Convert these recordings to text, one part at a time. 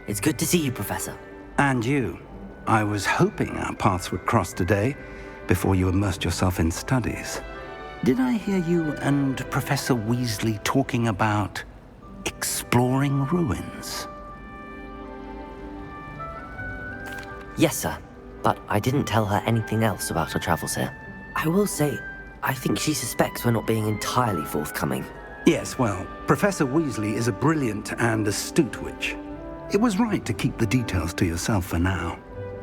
It's good to see you, Professor. And you. I was hoping our paths would cross today, before you immersed yourself in studies. Did I hear you and Professor Weasley talking about exploring ruins? Yes, sir. But I didn't tell her anything else about our travels here. I will say, I think she suspects we're not being entirely forthcoming. Yes, well, Professor Weasley is a brilliant and astute witch. It was right to keep the details to yourself for now.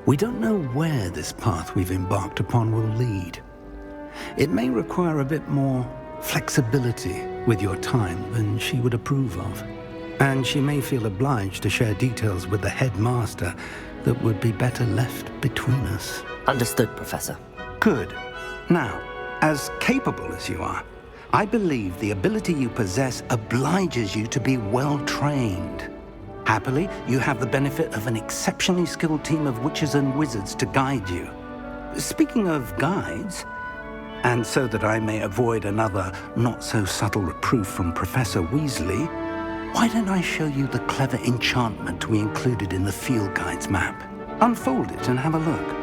We don't know where this path we've embarked upon will lead. It may require a bit more flexibility with your time than she would approve of. And she may feel obliged to share details with the headmaster that would be better left between us. Understood, Professor. Good. Now, as capable as you are, I believe the ability you possess obliges you to be well-trained. Happily, you have the benefit of an exceptionally skilled team of witches and wizards to guide you. Speaking of guides, and so that I may avoid another not-so-subtle reproof from Professor Weasley, why don't I show you the clever enchantment we included in the field guide's map? Unfold it and have a look.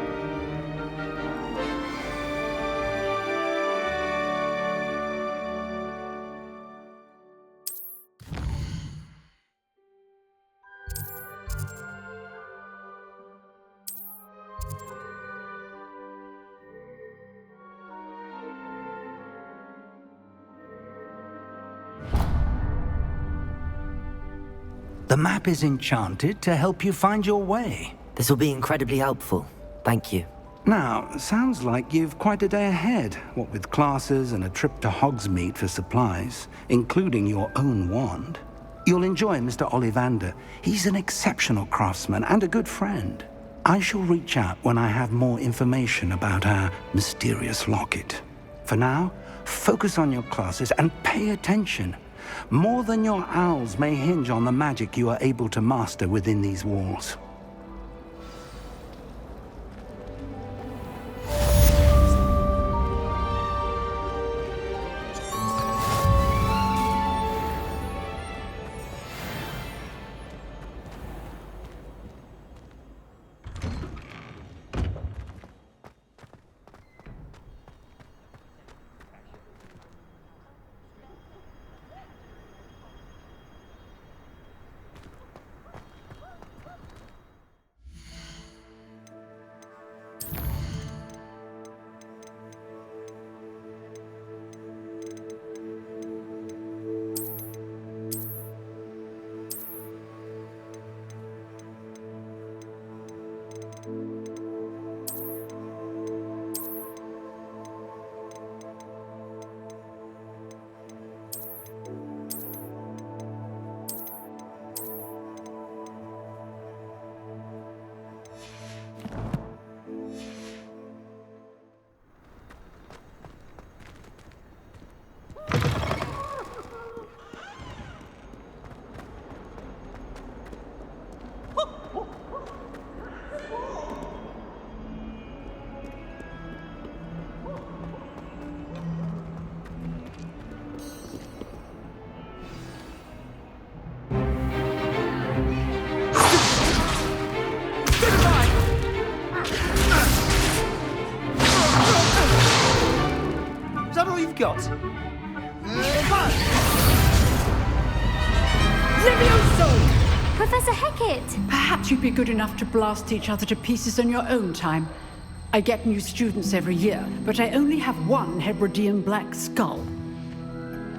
The map is enchanted to help you find your way. This will be incredibly helpful. Thank you. Now, sounds like you've quite a day ahead, what with classes and a trip to Hogsmeade for supplies, including your own wand. You'll enjoy Mr. Ollivander. He's an exceptional craftsman and a good friend. I shall reach out when I have more information about our mysterious locket. For now, focus on your classes and pay attention. More than your owls may hinge on the magic you are able to master within these walls. Got? Levioso! Professor Hecat! Perhaps you'd be good enough to blast each other to pieces on your own time. I get new students every year, but I only have one Hebridean black skull.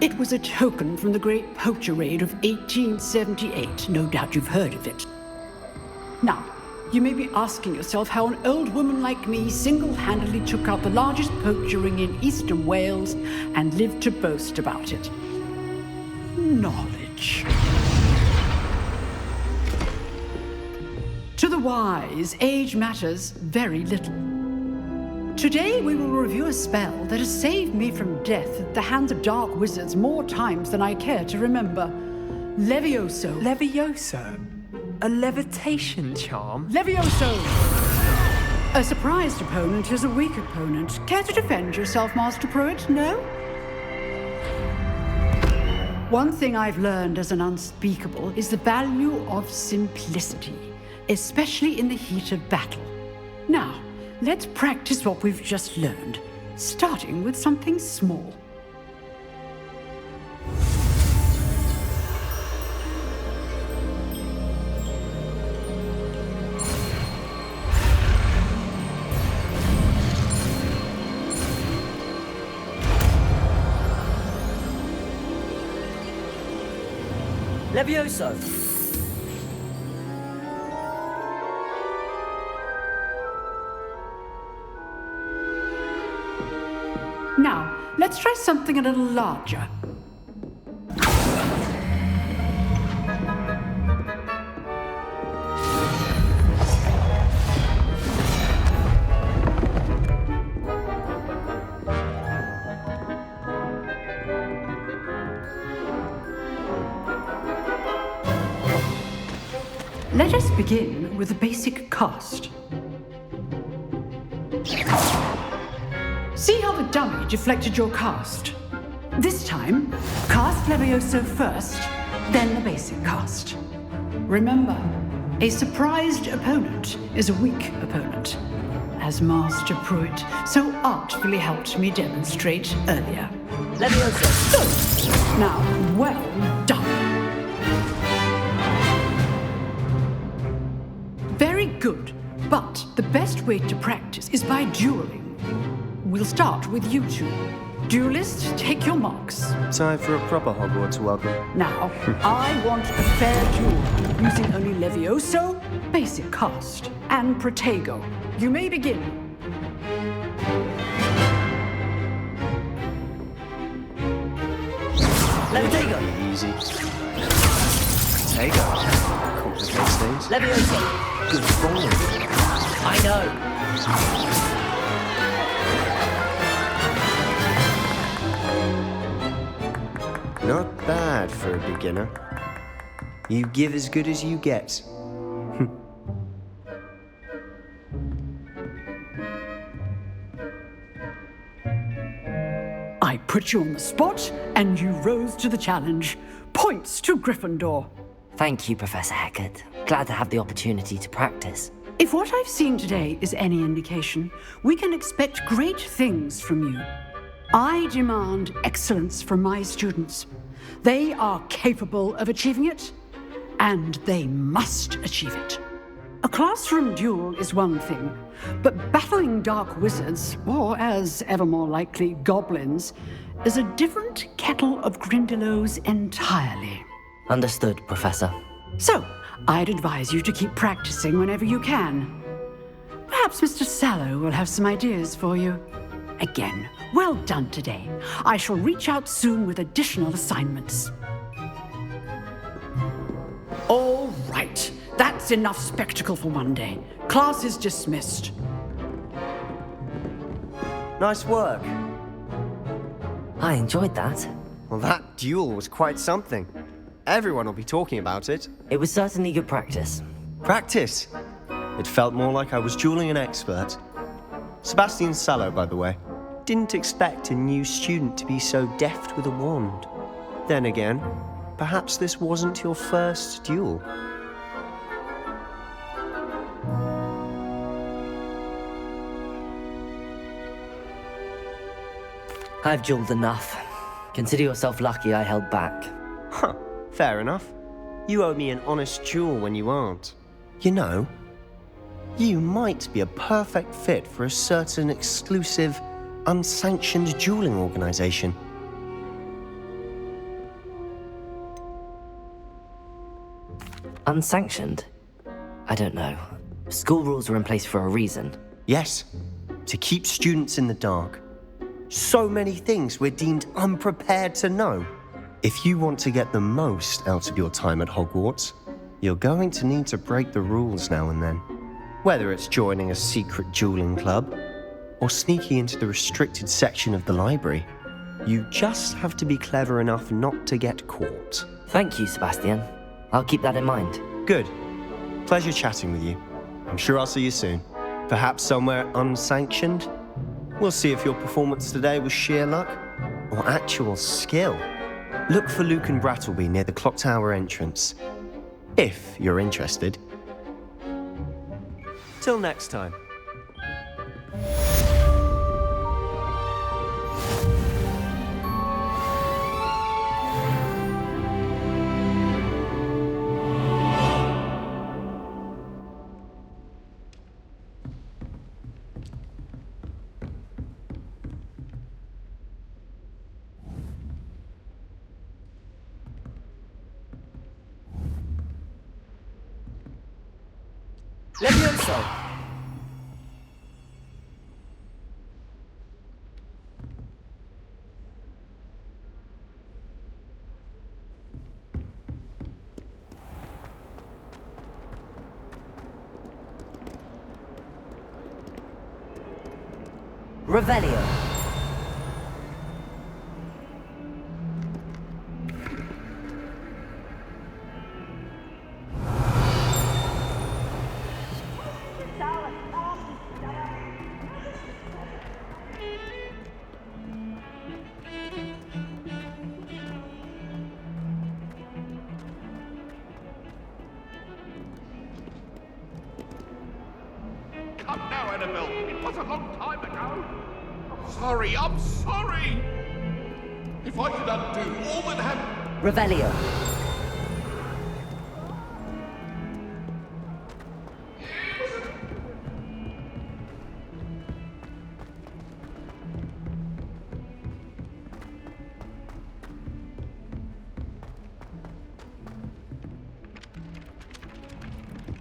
It was a token from the Great Poacher Raid of 1878. No doubt you've heard of it. Now, you may be asking yourself how an old woman like me single-handedly took out the largest poacher ring in eastern Wales and lived to boast about it. Knowledge. To the wise, age matters very little. Today we will review a spell that has saved me from death at the hands of dark wizards more times than I care to remember. Levioso. Levioso? A levitation charm? Levioso! A surprised opponent is a weak opponent. Care to defend yourself, Master Pruitt? No? One thing I've learned as an unspeakable is the value of simplicity, especially in the heat of battle. Now, let's practice what we've just learned, starting with something small. Levioso! Now, let's try something a little larger. Let us begin with the basic cast. See how the dummy deflected your cast? This time, cast Levioso first, then the basic cast. Remember, a surprised opponent is a weak opponent, as Master Pruitt so artfully helped me demonstrate earlier. Levioso! Good. Now, well done. Very good, but the best way to practice is by dueling. We'll start with you two. Duelists, take your marks. Time for a proper Hogwarts welcome. Now, I want a fair duel, using only Levioso, basic cast, and Protego. You may begin. Levioso! Easy. Protego. Complicates things. Levioso! Good bowling. I know! Not bad for a beginner. You give as good as you get. I put you on the spot, and you rose to the challenge. Points to Gryffindor. Thank you, Professor Hecat. Glad to have the opportunity to practice. If what I've seen today is any indication, we can expect great things from you. I demand excellence from my students. They are capable of achieving it, and they must achieve it. A classroom duel is one thing, but battling dark wizards, or as ever more likely, goblins, is a different kettle of Grindylows entirely. Understood, Professor. So, I'd advise you to keep practicing whenever you can. Perhaps Mr. Sallow will have some ideas for you. Again, well done today. I shall reach out soon with additional assignments. All right, that's enough spectacle for one day. Class is dismissed. Nice work. I enjoyed that. Well, that duel was quite something. Everyone will be talking about it. It was certainly good practice. Practice. It felt more like I was dueling an expert. Sebastian Sallow, by the way. Didn't expect a new student to be so deft with a wand. Then again, perhaps this wasn't your first duel. I've dueled enough. Consider yourself lucky I held back. Huh, fair enough. You owe me an honest duel when you aren't. You know, you might be a perfect fit for a certain exclusive, unsanctioned dueling organization. Unsanctioned? I don't know. School rules are in place for a reason. Yes, to keep students in the dark. So many things we're deemed unprepared to know. If you want to get the most out of your time at Hogwarts, you're going to need to break the rules now and then. Whether it's joining a secret dueling club, or sneaking into the restricted section of the library, you just have to be clever enough not to get caught. Thank you, Sebastian. I'll keep that in mind. Good. Pleasure chatting with you. I'm sure I'll see you soon. Perhaps somewhere unsanctioned? We'll see if your performance today was sheer luck or actual skill. Look for Luke and Brattleby near the clock tower entrance. If you're interested. Till next time. Levioso! Revelio. Come now, Annabelle. It was a long time ago. I'm sorry. If I could undo all that happened... Revelio.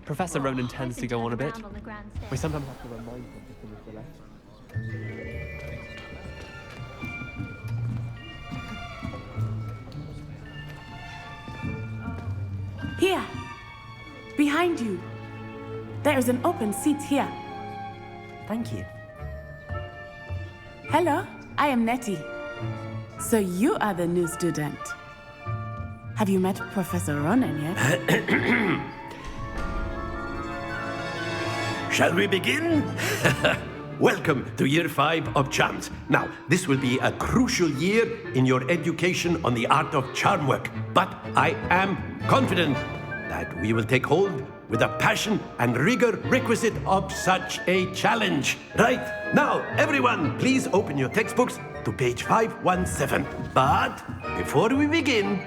Professor Ronan tends to go on a bit. On the grand stage. We sometimes have to remind him to finish the lesson. Here, behind you. There is an open seat here. Thank you. Hello, I am Nettie. So you are the new student. Have you met Professor Ronan yet? Shall we begin? Welcome to Year 5 of Charms. Now, this will be a crucial year in your education on the art of charm work, but I am confident that we will take hold with the passion and rigor requisite of such a challenge. Right, now, everyone, please open your textbooks to page 517. But before we begin,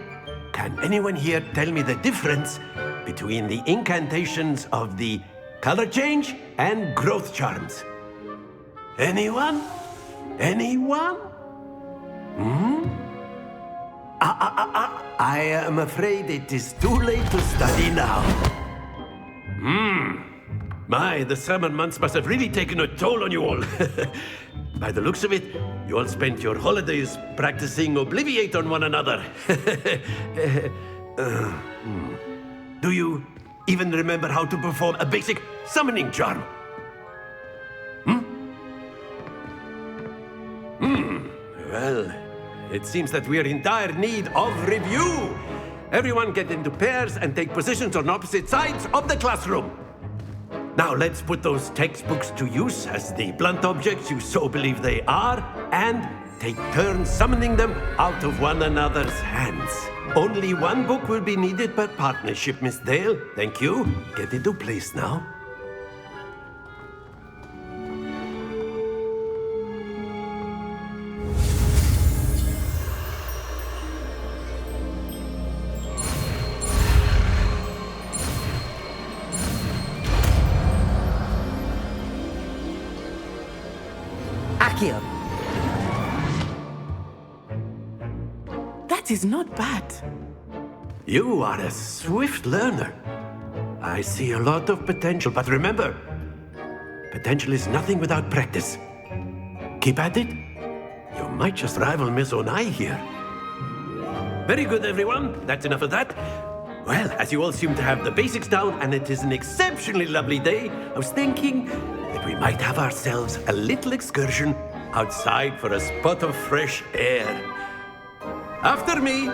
can anyone here tell me the difference between the incantations of the color change and growth charms? Anyone? Anyone? I am afraid it is too late to study now. My, the summer months must have really taken a toll on you all. By the looks of it, you all spent your holidays practicing Obliviate on one another. Do you even remember how to perform a basic summoning charm? Well, it seems that we are in dire need of review. Everyone get into pairs and take positions on opposite sides of the classroom. Now let's put those textbooks to use as the blunt objects you so believe they are, and take turns summoning them out of one another's hands. Only one book will be needed per partnership, Miss Dale. Thank you. Get into place now. Accio. That is not bad. You are a swift learner. I see a lot of potential, but remember, potential is nothing without practice. Keep at it. You might just rival Miss Onai here. Very good, everyone. That's enough of that. Well, as you all seem to have the basics down, and it is an exceptionally lovely day, I was thinking that we might have ourselves a little excursion outside for a spot of fresh air. After me.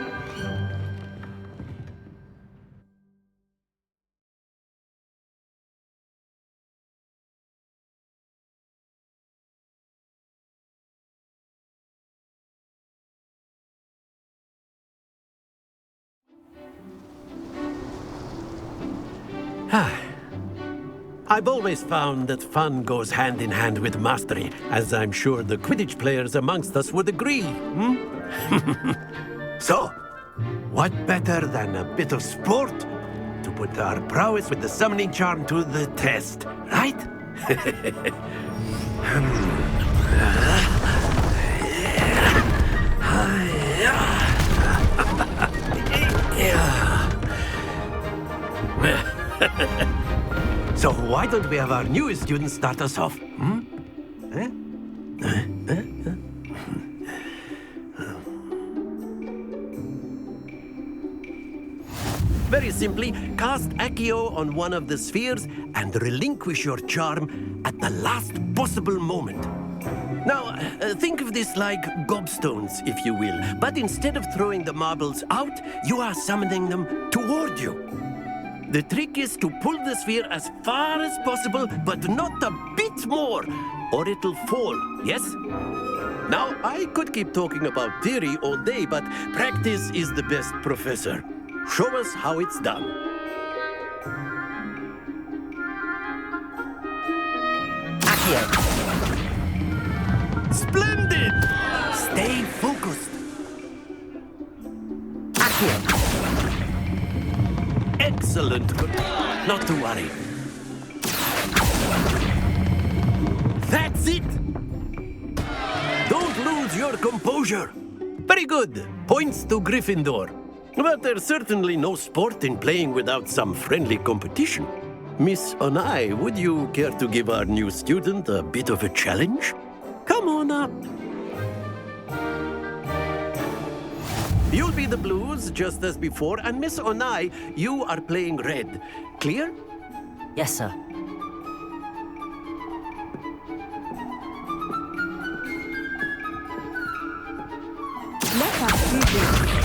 I've always found that fun goes hand in hand with mastery, as I'm sure the Quidditch players amongst us would agree. So, what better than a bit of sport to put our prowess with the summoning charm to the test, right? So why don't we have our newest student start us off? Very simply, cast Accio on one of the spheres and relinquish your charm at the last possible moment. Now, think of this like gobstones, if you will, but instead of throwing the marbles out, you are summoning them toward you. The trick is to pull the sphere as far as possible, but not a bit more, or it'll fall, yes? Now, I could keep talking about theory all day, but practice is the best professor. Show us how it's done. Accio! Splendid! Stay focused. Accio! Excellent. Not to worry. That's it! Don't lose your composure. Very good. Points to Gryffindor. But there's certainly no sport in playing without some friendly competition. Miss Onai, would you care to give our new student a bit of a challenge? Come on up. You'll be the blues, just as before, and Miss Onai, you are playing red. Clear? Yes, sir. Let us see this.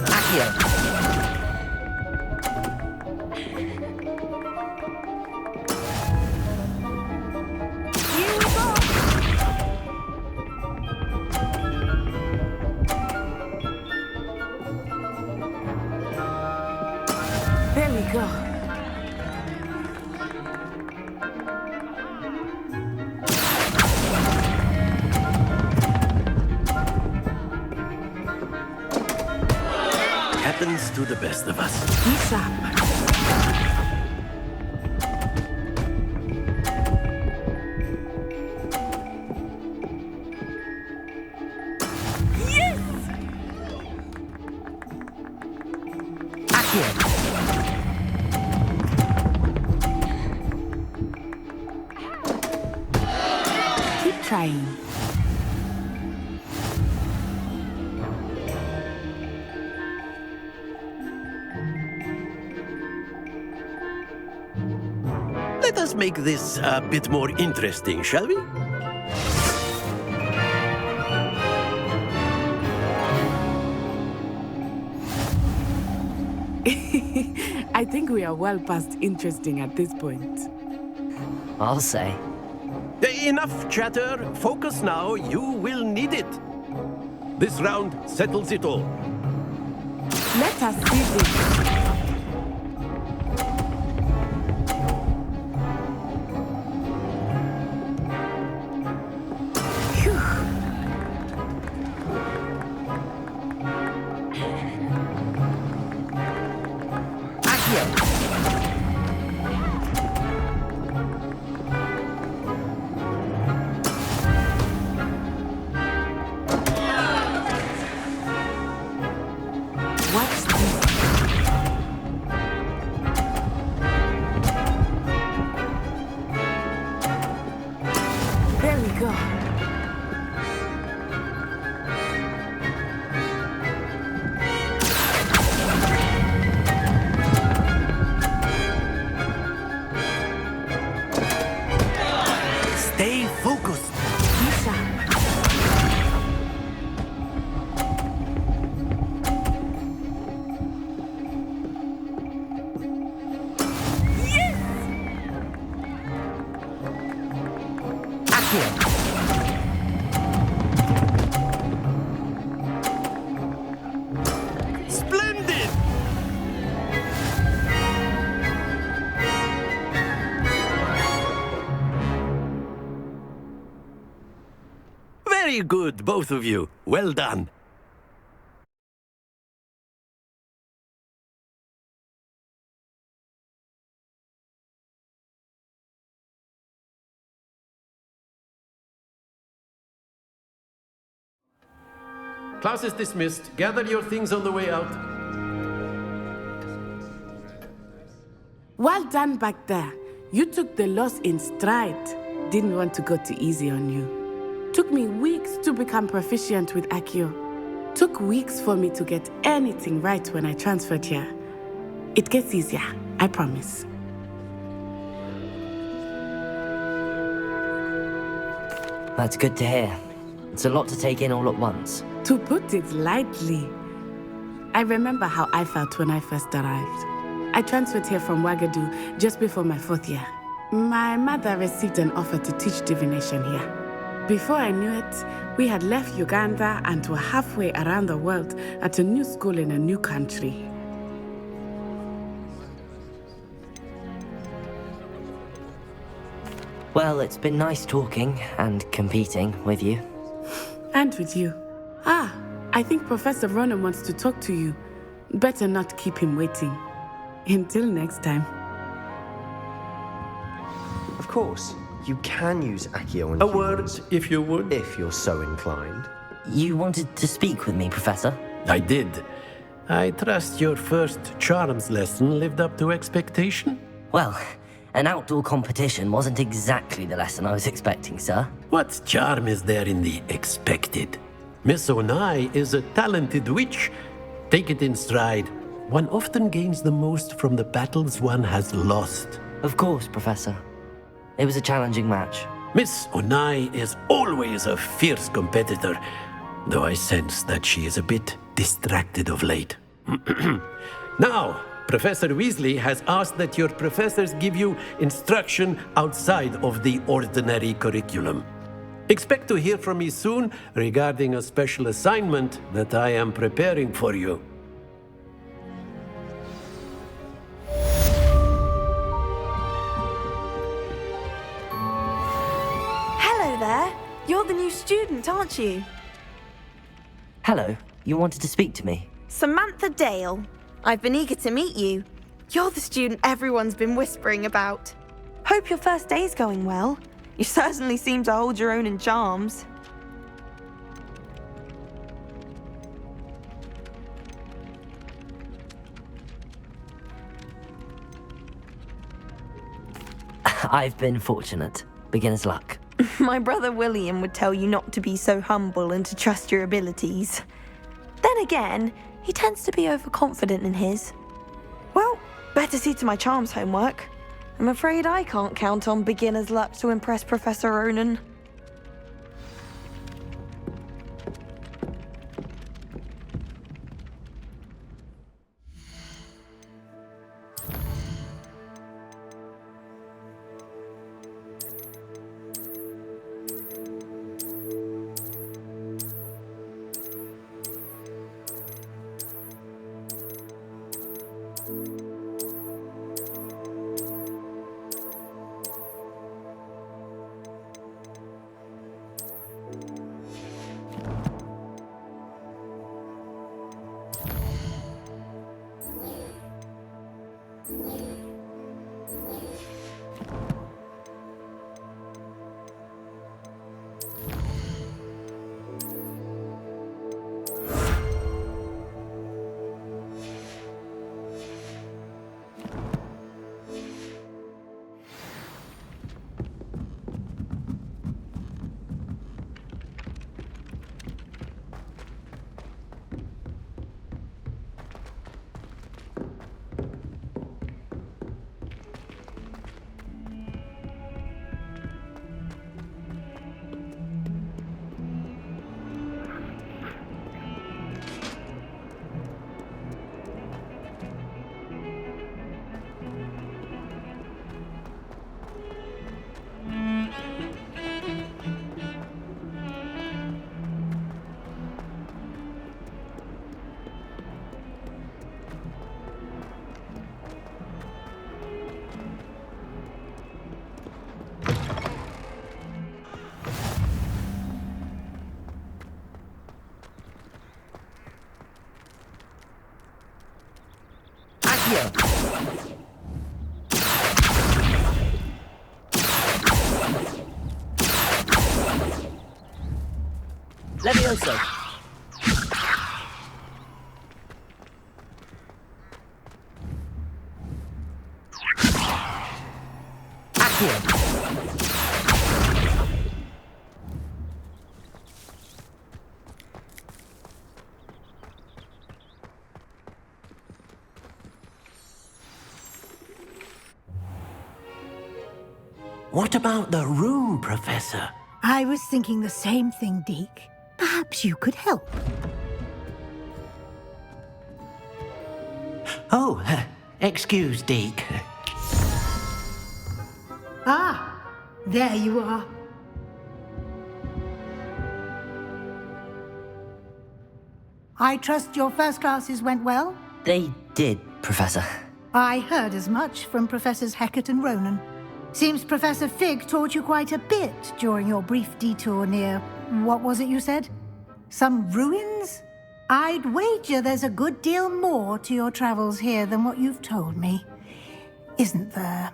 Accio! Here we go. There we go. Happens to the best of us. He's up. Accio! Keep trying. Let us make this a bit more interesting, shall we? I think we are well past interesting at this point. I'll say. Enough chatter. Focus now. You will need it. This round settles it all. Let us see this. What's this? Very good, both of you. Well done. Class is dismissed. Gather your things on the way out. Well done back there. You took the loss in stride. Didn't want to go too easy on you. Took me weeks to become proficient with Accio. Took weeks for me to get anything right when I transferred here. It gets easier, I promise. That's good to hear. It's a lot to take in all at once. To put it lightly, I remember how I felt when I first arrived. I transferred here from Ouagadougou just before my 4th year. My mother received an offer to teach divination here. Before I knew it, we had left Uganda and were halfway around the world at a new school in a new country. Well, it's been nice talking and competing with you. And with you. I think Professor Ronan wants to talk to you. Better not keep him waiting. Until next time. Of course, you can use Accio on A humans, word, if you would. if you're so inclined. You wanted to speak with me, Professor? I did. I trust your first charms lesson lived up to expectation? Well, an outdoor competition wasn't exactly the lesson I was expecting, sir. What charm is there in the expected? Miss Onai is a talented witch. Take it in stride. One often gains the most from the battles one has lost. Of course, Professor. It was a challenging match. Miss Onai is always a fierce competitor, though I sense that she is a bit distracted of late. Now, Professor Weasley has asked that your professors give you instruction outside of the ordinary curriculum. Expect to hear from me soon regarding a special assignment that I am preparing for you. Hello there. You're the new student, aren't you? Hello, you wanted to speak to me? Samantha Dale. I've been eager to meet you. You're the student everyone's been whispering about. Hope your first day's going well. You certainly seem to hold your own in charms. I've been fortunate. Beginner's luck. My brother William would tell you not to be so humble and to trust your abilities. Then again, he tends to be overconfident in his. Well, better see to my charms homework. I'm afraid I can't count on beginner's luck to impress Professor Ronan. Accio! Levioso! Accio! What about the room, Professor? I was thinking the same thing, Deke. Perhaps you could help. Oh, excuse, Deke. Ah, there you are. I trust your first classes went well? They did, Professor. I heard as much from Professors Hecat and Ronan. Seems Professor Fig taught you quite a bit during your brief detour near... what was it you said? Some ruins? I'd wager there's a good deal more to your travels here than what you've told me. Isn't there?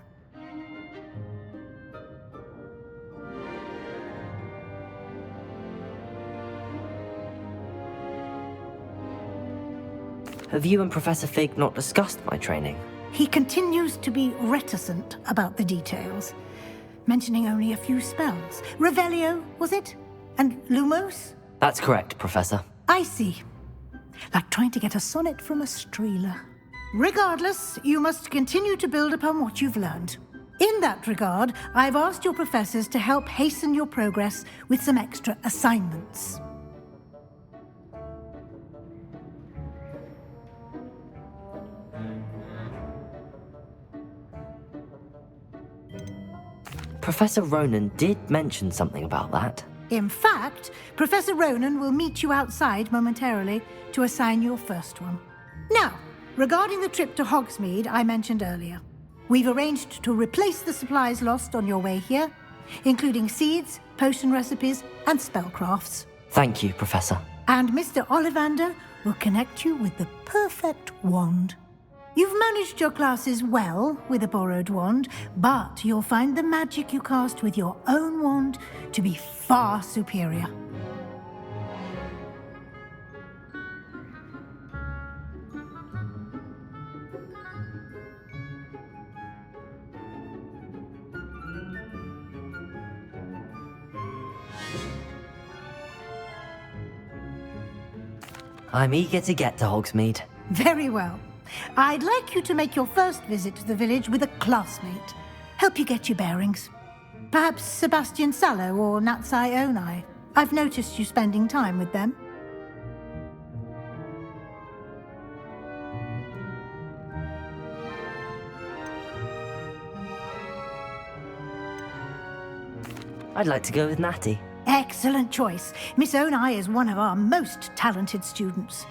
Have you and Professor Fig not discussed my training? He continues to be reticent about the details, mentioning only a few spells. Revelio, was it? And Lumos? That's correct, Professor. I see. Like trying to get a sonnet from a streeler. Regardless, you must continue to build upon what you've learned. In that regard, I've asked your professors to help hasten your progress with some extra assignments. Professor Ronan did mention something about that. In fact, Professor Ronan will meet you outside momentarily to assign your first one. Now, regarding the trip to Hogsmeade I mentioned earlier, we've arranged to replace the supplies lost on your way here, including seeds, potion recipes, and spellcrafts. Thank you, Professor. And Mr. Ollivander will connect you with the perfect wand. You've managed your classes well with a borrowed wand, but you'll find the magic you cast with your own wand to be far superior. I'm eager to get to Hogsmeade. Very well. I'd like you to make your first visit to the village with a classmate. Help you get your bearings. Perhaps Sebastian Sallow or Natsai Onai. I've noticed you spending time with them. I'd like to go with Natty. Excellent choice. Miss Onai is one of our most talented students.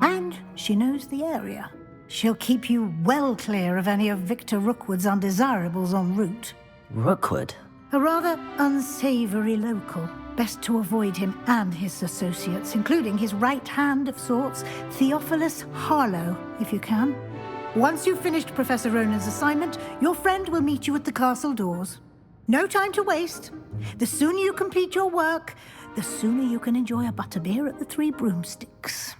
And she knows the area. She'll keep you well clear of any of Victor Rookwood's undesirables en route. Rookwood? A rather unsavory local. Best to avoid him and his associates, including his right hand of sorts, Theophilus Harlow, if you can. Once you've finished Professor Ronan's assignment, your friend will meet you at the castle doors. No time to waste. The sooner you complete your work, the sooner you can enjoy a butterbeer at the Three Broomsticks.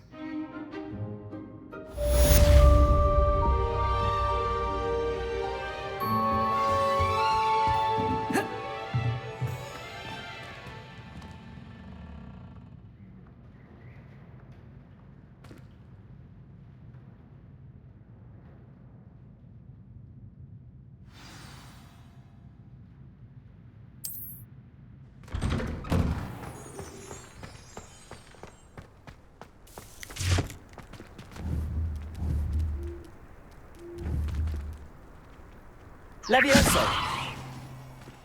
Levioso!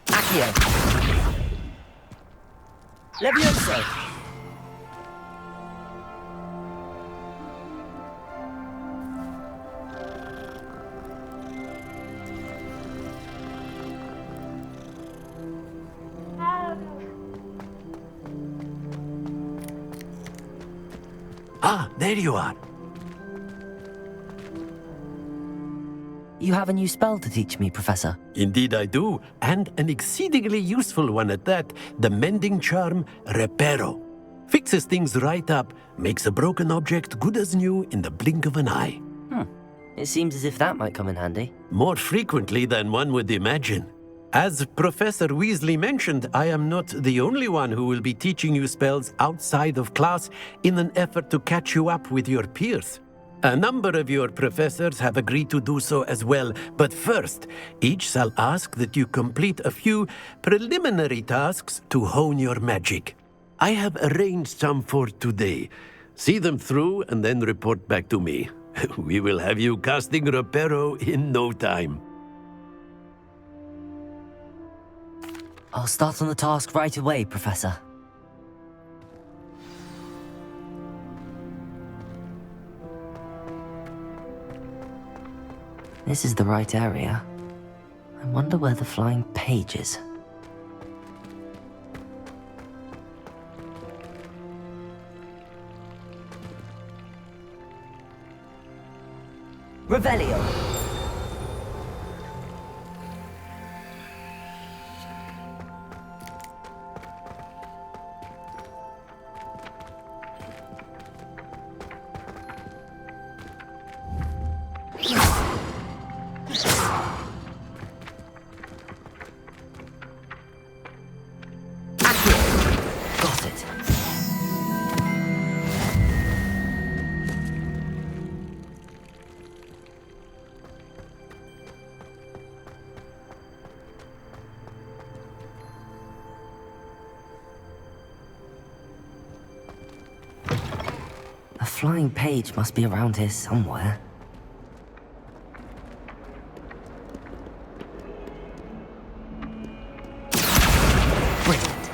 Accio! Levioso! Ah, there you are. You have a new spell to teach me, Professor. Indeed I do, and an exceedingly useful one at that, the mending charm Reparo. Fixes things right up, makes a broken object good as new in the blink of an eye. It seems as if that might come in handy. More frequently than one would imagine. As Professor Weasley mentioned, I am not the only one who will be teaching you spells outside of class in an effort to catch you up with your peers. A number of your professors have agreed to do so as well, but first, each shall ask that you complete a few preliminary tasks to hone your magic. I have arranged some for today. See them through and then report back to me. We will have you casting Reparo in no time. I'll start on the task right away, Professor. This is the right area. I wonder where the flying page is. Revelio! Got it. A flying page must be around here somewhere. Brilliant.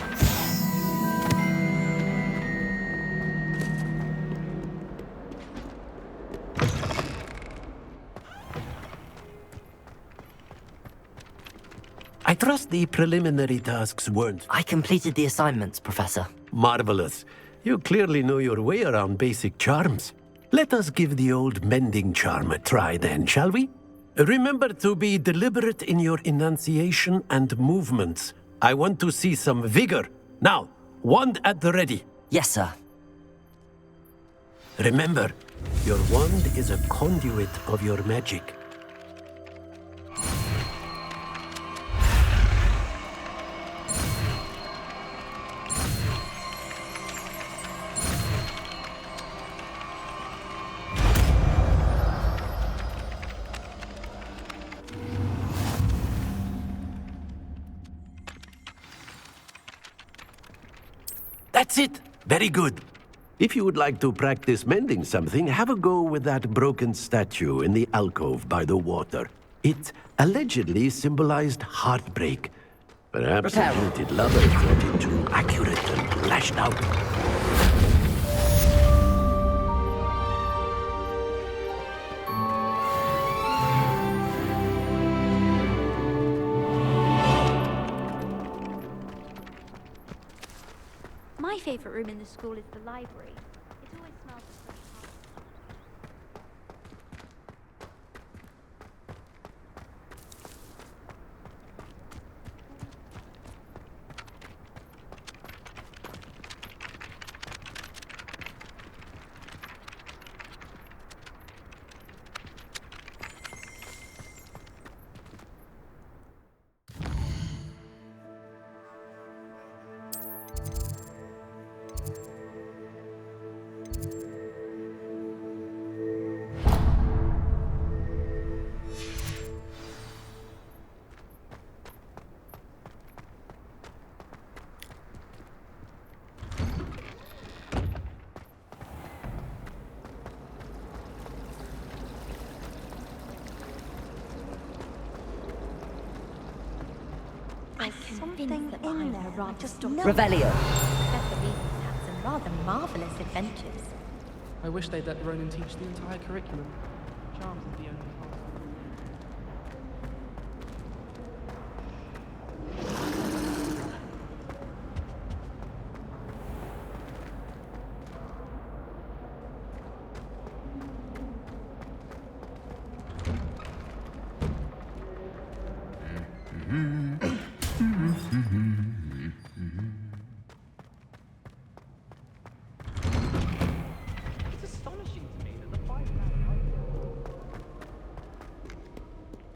I trust the preliminary tasks weren't I completed the assignments, Professor. marvelous. You clearly know your way around basic charms. Let us give the old mending charm a try then, shall we? Remember to be deliberate in your enunciation and movements. I want to see some vigor. Now, wand at the ready. Yes, sir. Remember, your wand is a conduit of your magic. That's it! Very good. If you would like to practice mending something, have a go with that broken statue in the alcove by the water. It allegedly symbolized heartbreak. Perhaps a jilted lover thought it too accurate and lashed out. My favourite room in the school is the library. It always smells of fresh art. Something that in there rather just Revelio. Professor Weasley's had some rather marvelous adventures. I wish they'd let Ronan teach the entire curriculum. Charms is the only part.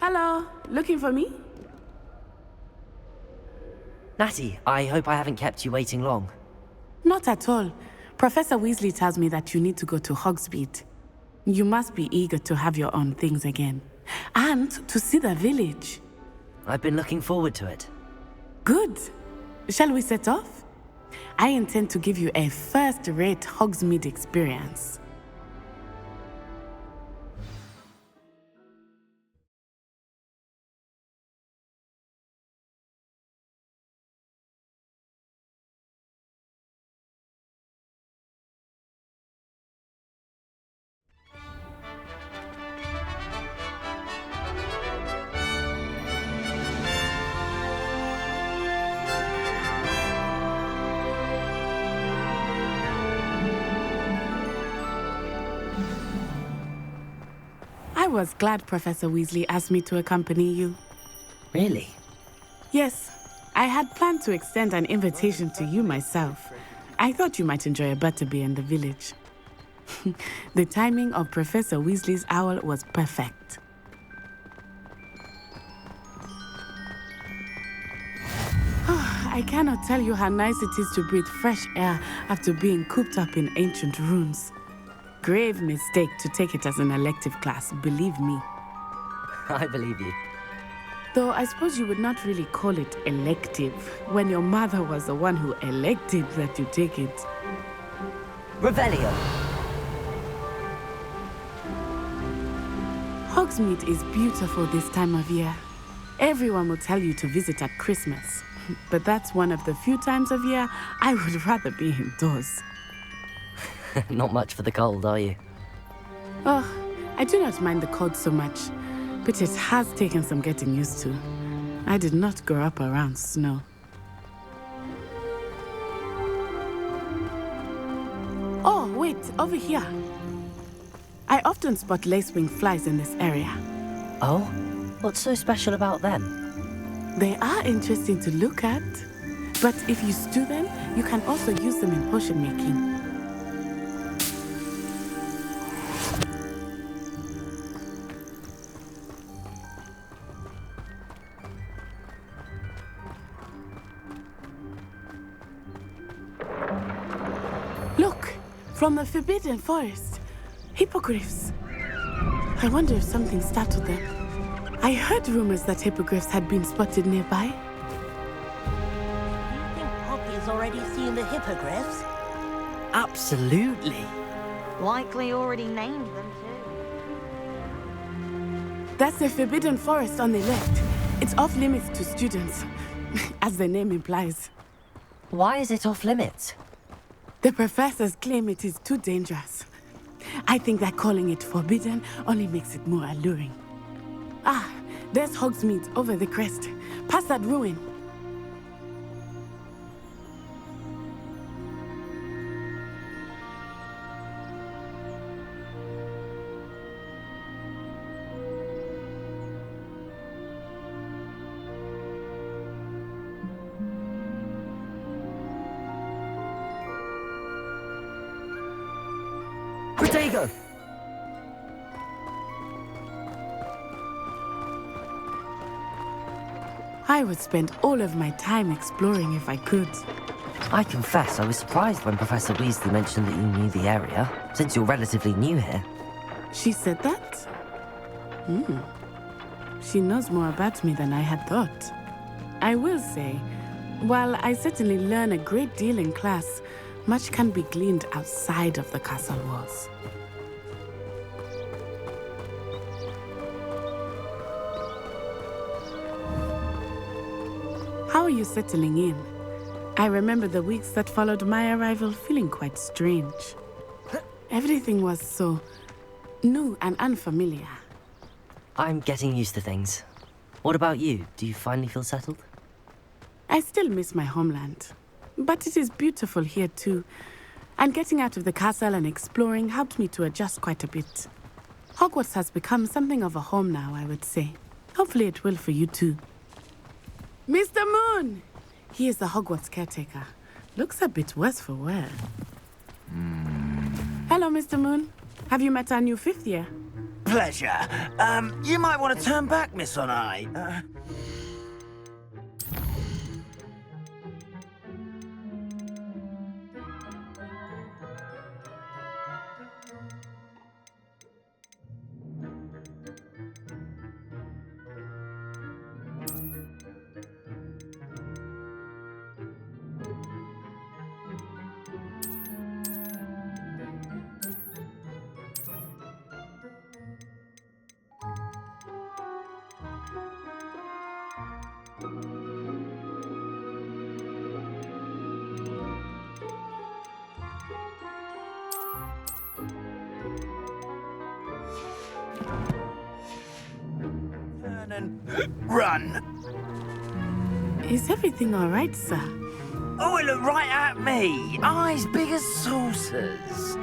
Hello, looking for me? Natty, I hope I haven't kept you waiting long. Not at all. Professor Weasley tells me that you need to go to Hogsmeade. You must be eager to have your own things again. And to see the village. I've been looking forward to it. Good. Shall we set off? I intend to give you a first-rate Hogsmeade experience. I was glad Professor Weasley asked me to accompany you. Really? Yes, I had planned to extend an invitation to you myself. I thought you might enjoy a butterbeer in the village. The timing of Professor Weasley's owl was perfect. I cannot tell you how nice it is to breathe fresh air after being cooped up in ancient rooms. Grave mistake to take it as an elective class, believe me. I believe you. Though I suppose you would not really call it elective when your mother was the one who elected that you take it. Revelio! Hogsmeade is beautiful this time of year. Everyone will tell you to visit at Christmas. But that's one of the few times of year I would rather be indoors. Not much for the cold, are you? Oh, I do not mind the cold so much, but it has taken some getting used to. I did not grow up around snow. Oh, wait, over here. I often spot lacewing flies in this area. Oh? What's so special about them? They are interesting to look at, but if you stew them, you can also use them in potion making. Look, from the Forbidden Forest, hippogriffs. I wonder if something startled them. I heard rumors that hippogriffs had been spotted nearby. Do you think Poppy's already seen the hippogriffs? Absolutely. Likely already named them too. That's the Forbidden Forest on the left. It's off limits to students, as the name implies. Why is it off limits? The professors claim it is too dangerous. I think that calling it forbidden only makes it more alluring. Ah, there's Hogsmeade over the crest. Past that ruin. Protego! I would spend all of my time exploring if I could. I confess I was surprised when Professor Weasley mentioned that you knew the area, since you're relatively new here. She said that? She knows more about me than I had thought. I will say, while I certainly learn a great deal in class, much can be gleaned outside of the castle walls. How are you settling in? I remember the weeks that followed my arrival feeling quite strange. Everything was so new and unfamiliar. I'm getting used to things. What about you? Do you finally feel settled? I still miss my homeland, but it is beautiful here too. And getting out of the castle and exploring helped me to adjust quite a bit. Hogwarts has become something of a home now, I would say. Hopefully it will for you too. Mr. Moon! He is the Hogwarts caretaker. Looks a bit worse for wear. Hello, Mr. Moon. Have you met our new fifth year? pleasure. You might want to turn back, Miss Onai. Run! Is everything all right, sir? Oh, it looked right at me. Eyes big as saucers.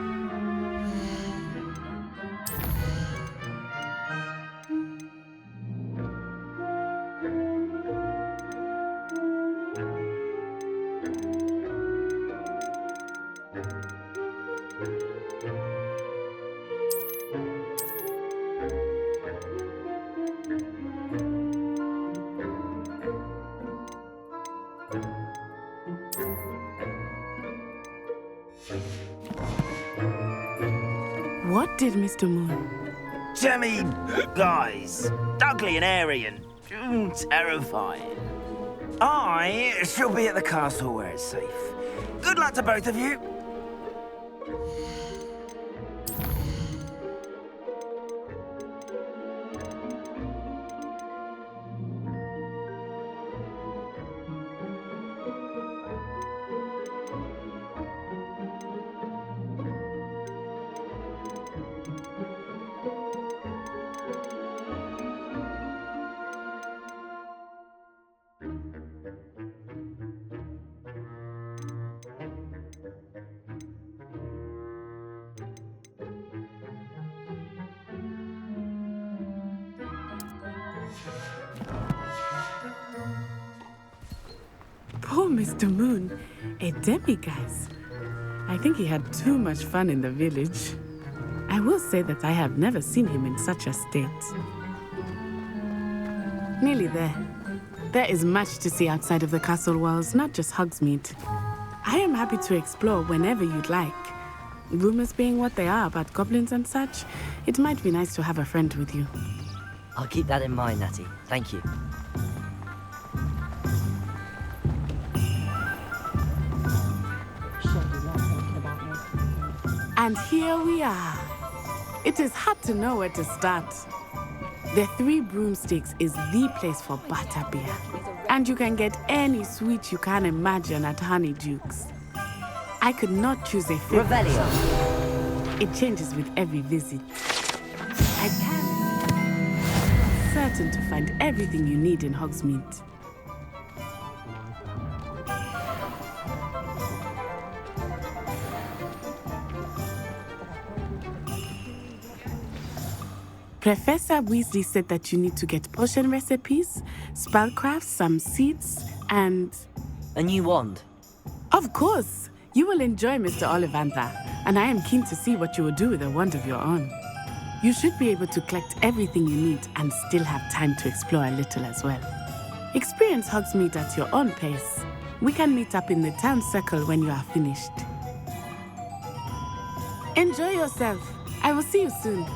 What did Mr. Moon? Jemmy, guys, ugly and airy and terrifying. I shall be at the castle where it's safe. Good luck to both of you. Poor Mr. Moon, a demiguise. I think he had too much fun in the village. I will say that I have never seen him in such a state. Nearly there. There is much to see outside of the castle walls, not just Hogsmeade. I am happy to explore whenever you'd like. Rumors being what they are about goblins and such, it might be nice to have a friend with you. I'll keep that in mind, Natty. Thank you. And here we are. It is hard to know where to start. The Three Broomsticks is the place for butterbeer. And you can get any sweet you can imagine at Honeyduke's. I could not choose a favorite. Revelio. It changes with every visit. I can be certain to find everything you need in Hogsmeade. Professor Weasley said that you need to get potion recipes, spellcrafts, some seeds, and... A new wand. Of course! You will enjoy Mr. Ollivander, and I am keen to see what you will do with a wand of your own. You should be able to collect everything you need and still have time to explore a little as well. Experience Hogsmeade at your own pace. We can meet up in the town circle when you are finished. Enjoy yourself. I will see you soon.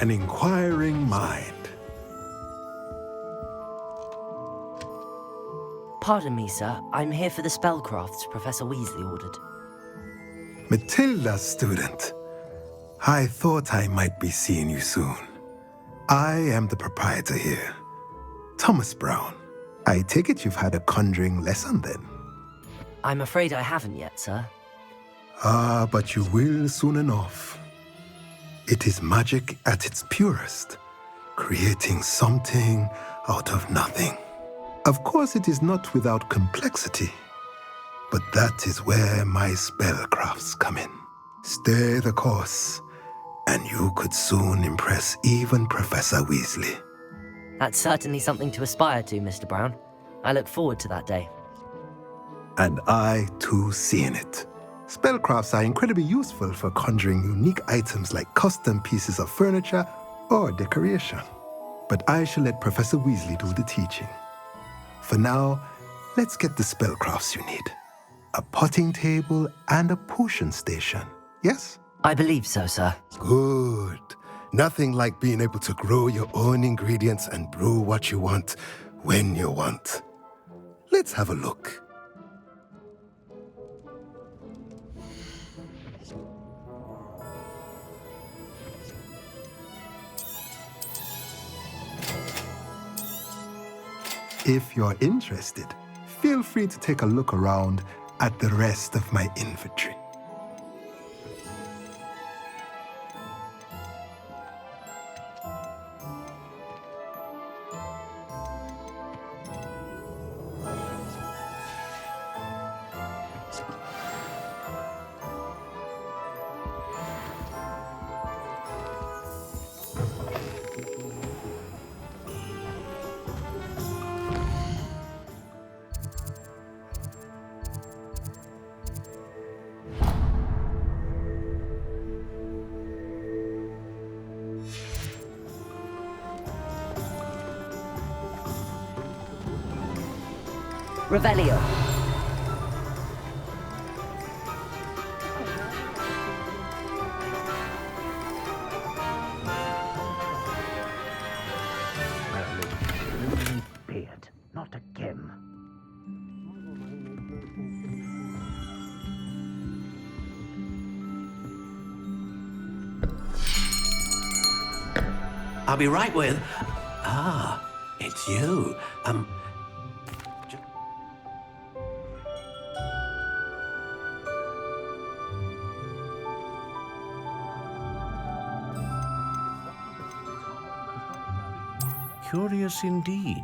an inquiring mind. Pardon me, sir. I'm here for the spellcrafts Professor Weasley ordered. Matilda's student. I thought I might be seeing you soon. I am the proprietor here, Thomas Brown. I take it you've had a conjuring lesson then? I'm afraid I haven't yet, sir. Ah, but you will soon enough. It is magic at its purest, creating something out of nothing. Of course, it is not without complexity, but that is where my spellcrafts come in. Stay the course, and you could soon impress even Professor Weasley. That's certainly something to aspire to, Mr. Brown. I look forward to that day. And I, too, see in it. Spellcrafts are incredibly useful for conjuring unique items like custom pieces of furniture or decoration. But I shall let Professor Weasley do the teaching. For now, let's get the spellcrafts you need. A potting table and a potion station, yes? I believe so, sir. Good. Nothing like being able to grow your own ingredients and brew what you want when you want. Let's have a look. If you're interested, feel free to take a look around at the rest of my inventory. Revelio. Beard, not again. I'll be right with... Ah, it's you. Curious indeed.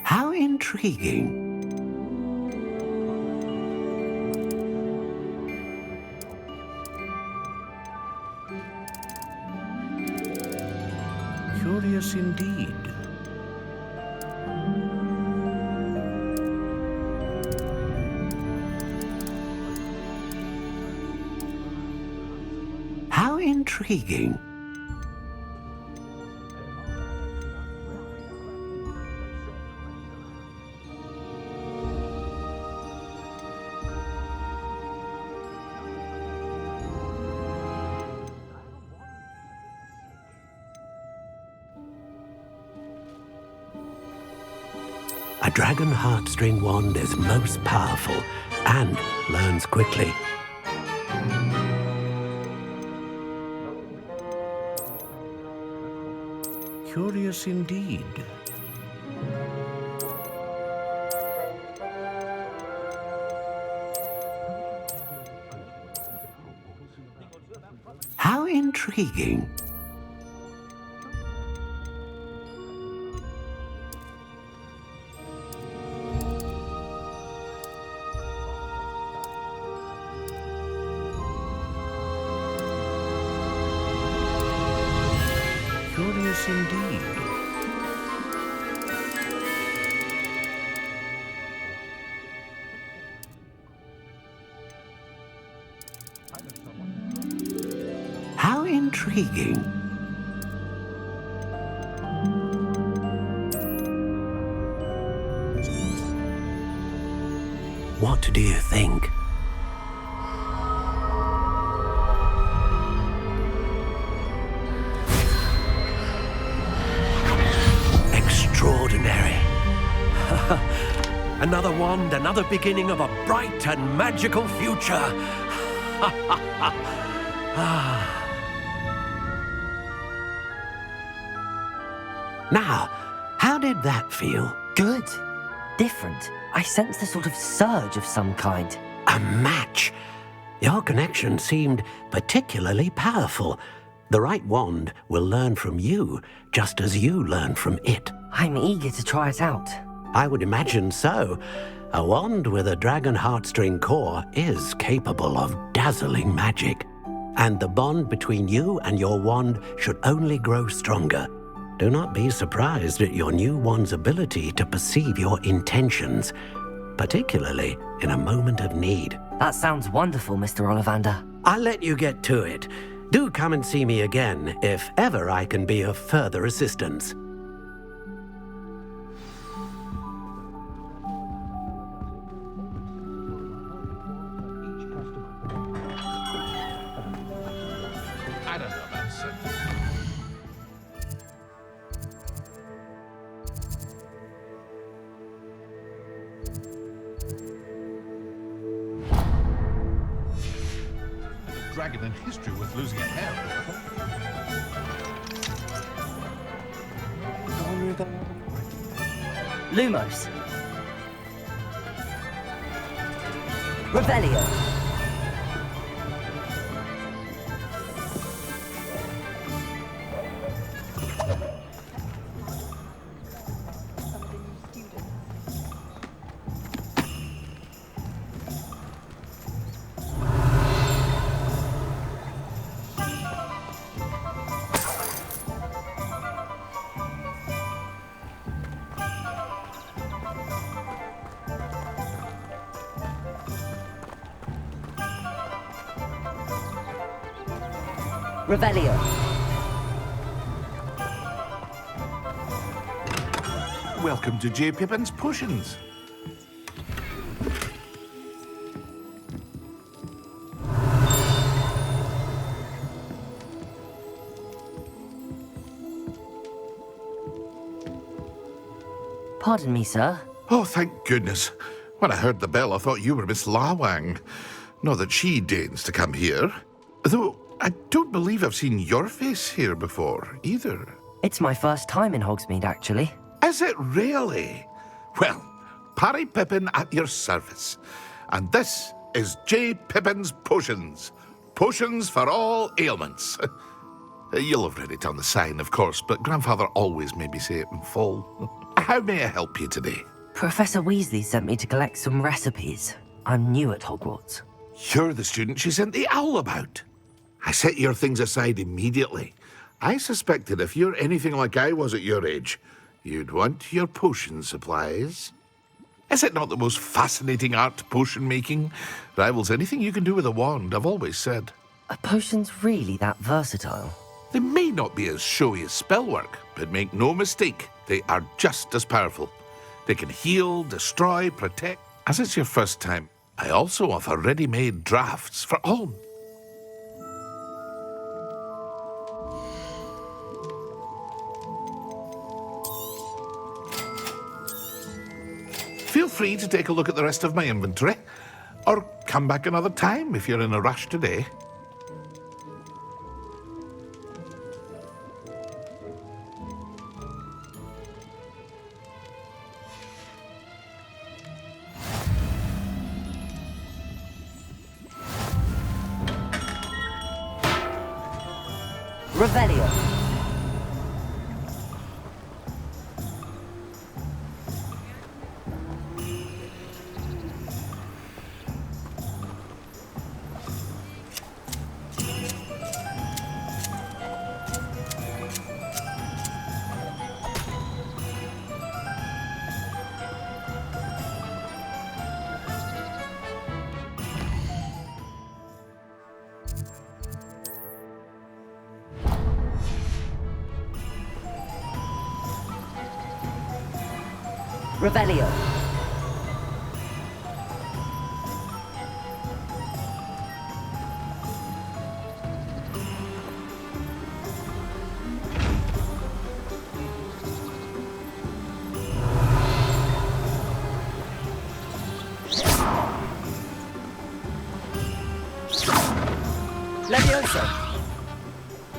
How intriguing. Curious indeed. How intriguing. A dragon heartstring wand is most powerful and learns quickly. Curious indeed. How intriguing. Curious indeed. How intriguing. What do you think? Extraordinary. Another wand, another beginning of a bright and magical future. Now, how did that feel? Good. Different. I sensed a sort of surge of some kind. A match. Your connection seemed particularly powerful. The right wand will learn from you, just as you learn from it. I'm eager to try it out. I would imagine so. A wand with a dragon heartstring core is capable of dazzling magic. And the bond between you and your wand should only grow stronger. Do not be surprised at your new wand's ability to perceive your intentions, particularly in a moment of need. That sounds wonderful, Mr. Ollivander. I'll let you get to it. Do come and see me again if ever I can be of further assistance. I don't know about certain. Dragon in history worth losing a hair. Lumos. Revelio. Revelio. Welcome to J. Pippin's Potions. Pardon me, sir. Oh, thank goodness. When I heard the bell, I thought you were Miss Lawang. Not that she deigns to come here. Though, I don't believe I've seen your face here before, either. It's my first time in Hogsmeade, actually. Is it really? Well, Parry Pippin at your service. And this is J. Pippin's Potions. Potions for all ailments. You'll have read it on the sign, of course, but Grandfather always made me say it in full. How may I help you today? Professor Weasley sent me to collect some recipes. I'm new at Hogwarts. You're the student she sent the owl about. I set your things aside immediately. I suspected if you're anything like I was at your age, you'd want your potion supplies. Is it not the most fascinating art, potion making? Rivals anything you can do with a wand, I've always said. Are potions really that versatile? They may not be as showy as spellwork, but make no mistake, they are just as powerful. They can heal, destroy, protect. As it's your first time, I also offer ready-made drafts for all. Feel free to take a look at the rest of my inventory, or come back another time if you're in a rush today. Revelio. Revelio.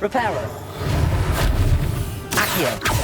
Reparo. Accio.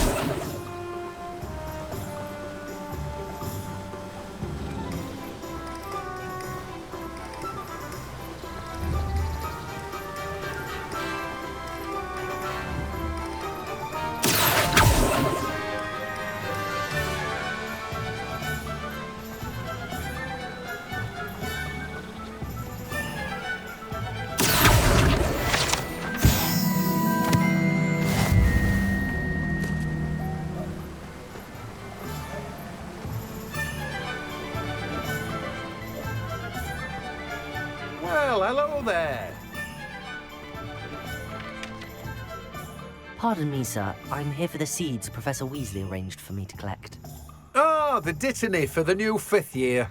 Well, hello there. Pardon me, sir. I'm here for the seeds Professor Weasley arranged for me to collect. Oh, the dittany for the new 5th year.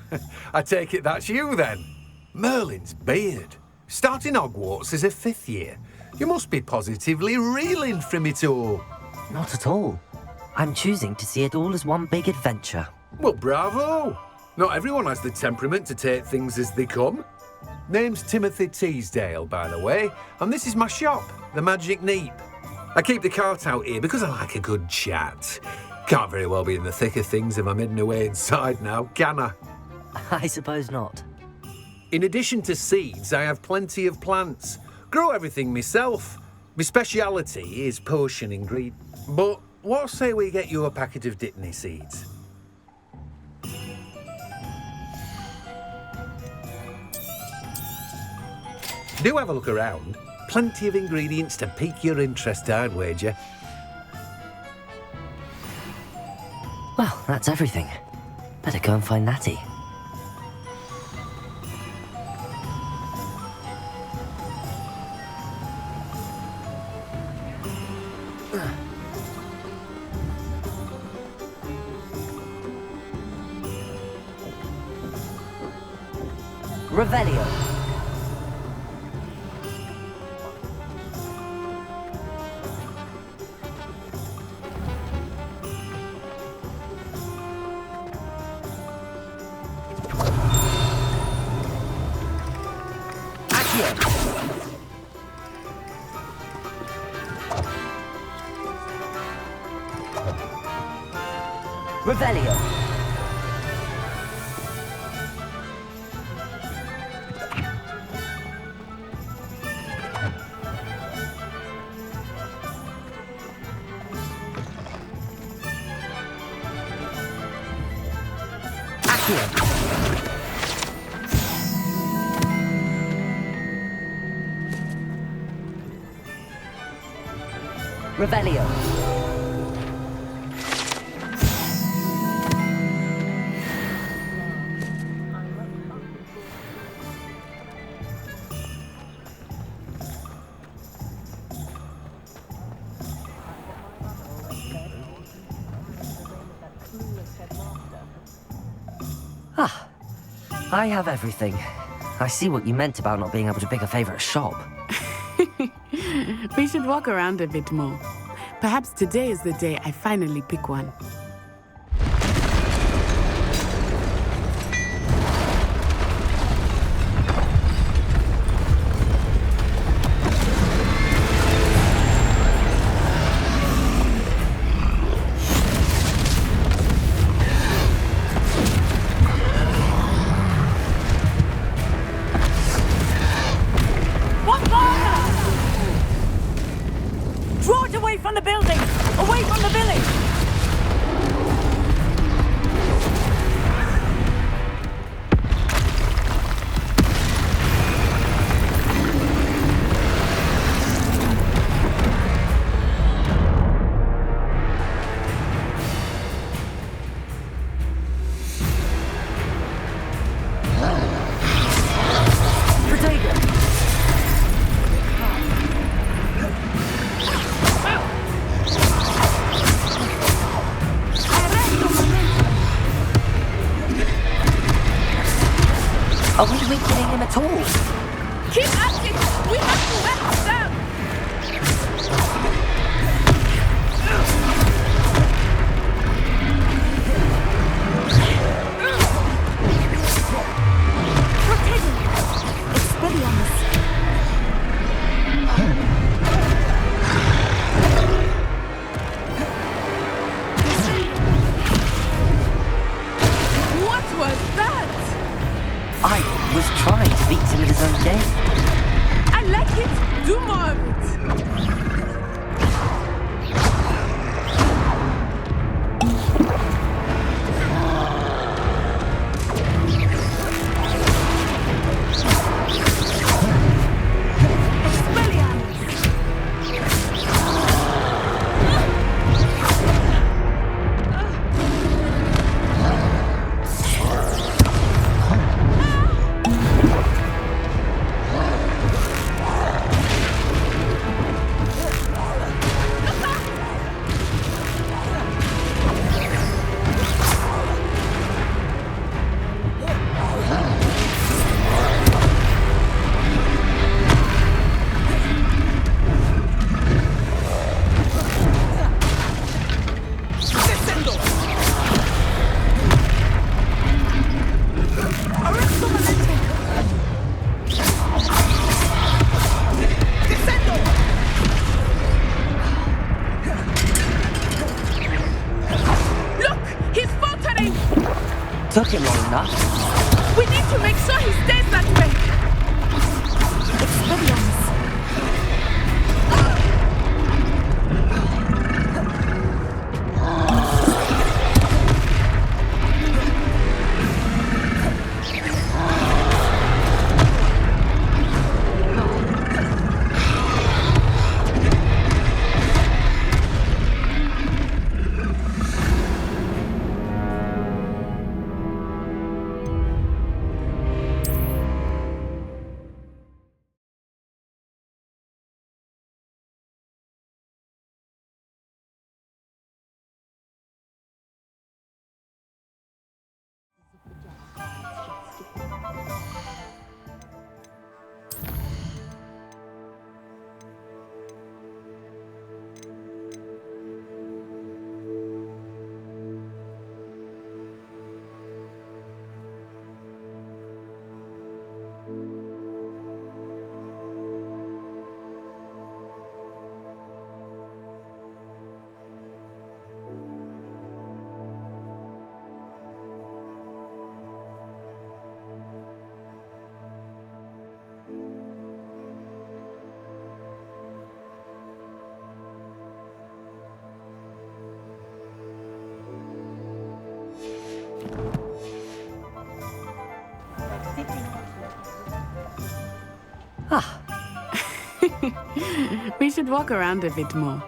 I take it that's you, then. Merlin's beard. Starting Hogwarts as a 5th year. You must be positively reeling from it all. Not at all. I'm choosing to see it all as one big adventure. Well, bravo. Not everyone has the temperament to take things as they come. Name's Timothy Teasdale, by the way, and this is my shop, the Magic Neep. I keep the cart out here because I like a good chat. Can't very well be in the thick of things if I'm hidden away inside now, can I? I suppose not. In addition to seeds, I have plenty of plants. Grow everything myself. My speciality is potion ingredients. But what say we get you a packet of Dittany seeds? Do have a look around. Plenty of ingredients to pique your interest, I'd wager. Well, that's everything. Better go and find Natty. Revelio. Revelio. Revelio. Ah, I have everything. I see what you meant about not being able to pick a favourite shop. We should walk around a bit more. Perhaps today is the day I finally pick one. Draw it away from the building! Away from the village! Are we weakening him at all? Keep at it! We have to let him down! Expelliarmus! took him long enough. We need to make sure he stays that way. Expelliarmus. We should walk around a bit more.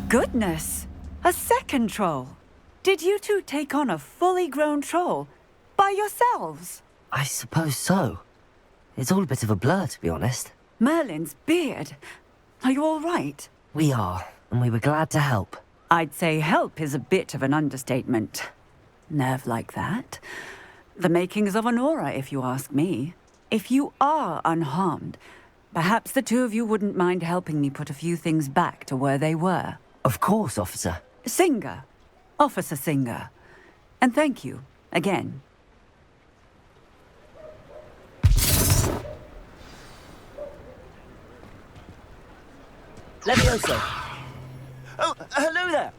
Goodness! A second troll! Did you two take on a fully grown troll? By yourselves? I suppose so. It's all a bit of a blur, to be honest. Merlin's beard. Are you all right? We are, and we were glad to help. I'd say help is a bit of an understatement. Nerve like that. The makings of an aura, if you ask me. If you are unharmed, perhaps the two of you wouldn't mind helping me put a few things back to where they were. Of course, officer. Singer. Officer Singer. And thank you, again. Levioso! Oh, hello there.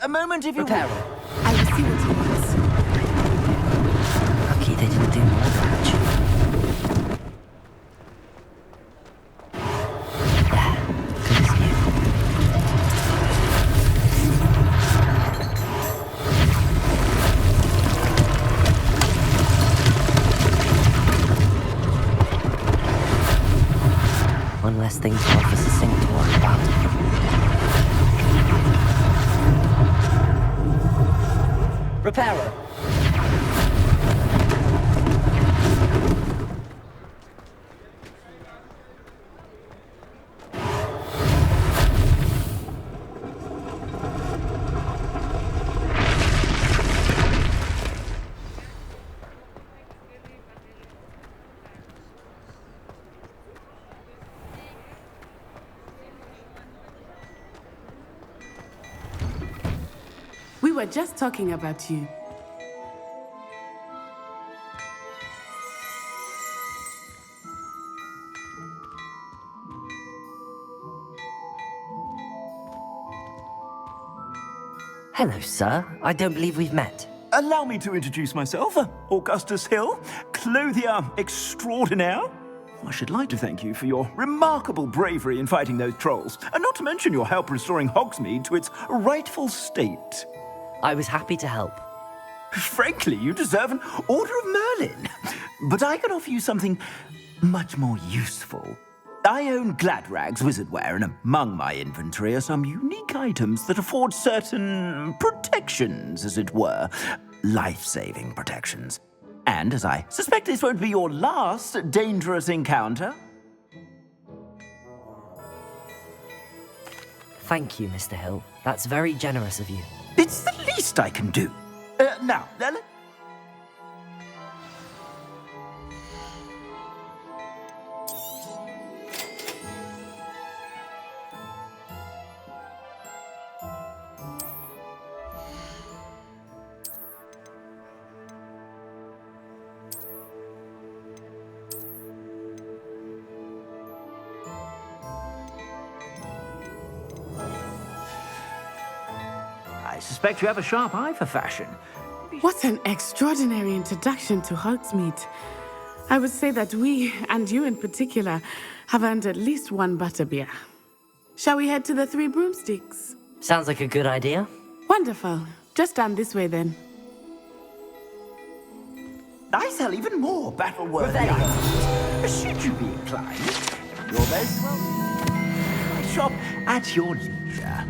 A moment if you Reparo. I will see what he wants. Lucky they didn't do more damage. There. Good as new. One less thing for Officer Singh to worry about. Reparo. We were just talking about you. Hello, sir. I don't believe we've met. Allow me to introduce myself, Augustus Hill, clothier extraordinaire. I should like to thank you for your remarkable bravery in fighting those trolls, and not to mention your help restoring Hogsmeade to its rightful state. I was happy to help. Frankly, you deserve an Order of Merlin. But I can offer you something much more useful. I own Gladrag's wizardware, and among my inventory are some unique items that afford certain protections, as it were. Life-saving protections. And as I suspect this won't be your last dangerous encounter... Thank you, Mr. Hill. That's very generous of you. It's the least I can do. Now, I suspect you have a sharp eye for fashion. What an extraordinary introduction to Hogsmeade. I would say that we, and you in particular, have earned at least one butterbeer. Shall we head to the Three Broomsticks? Sounds like a good idea. Wonderful. Just down this way then. I sell even more battle-worthy items. Should you be inclined, you're most welcome. I shop at your leisure.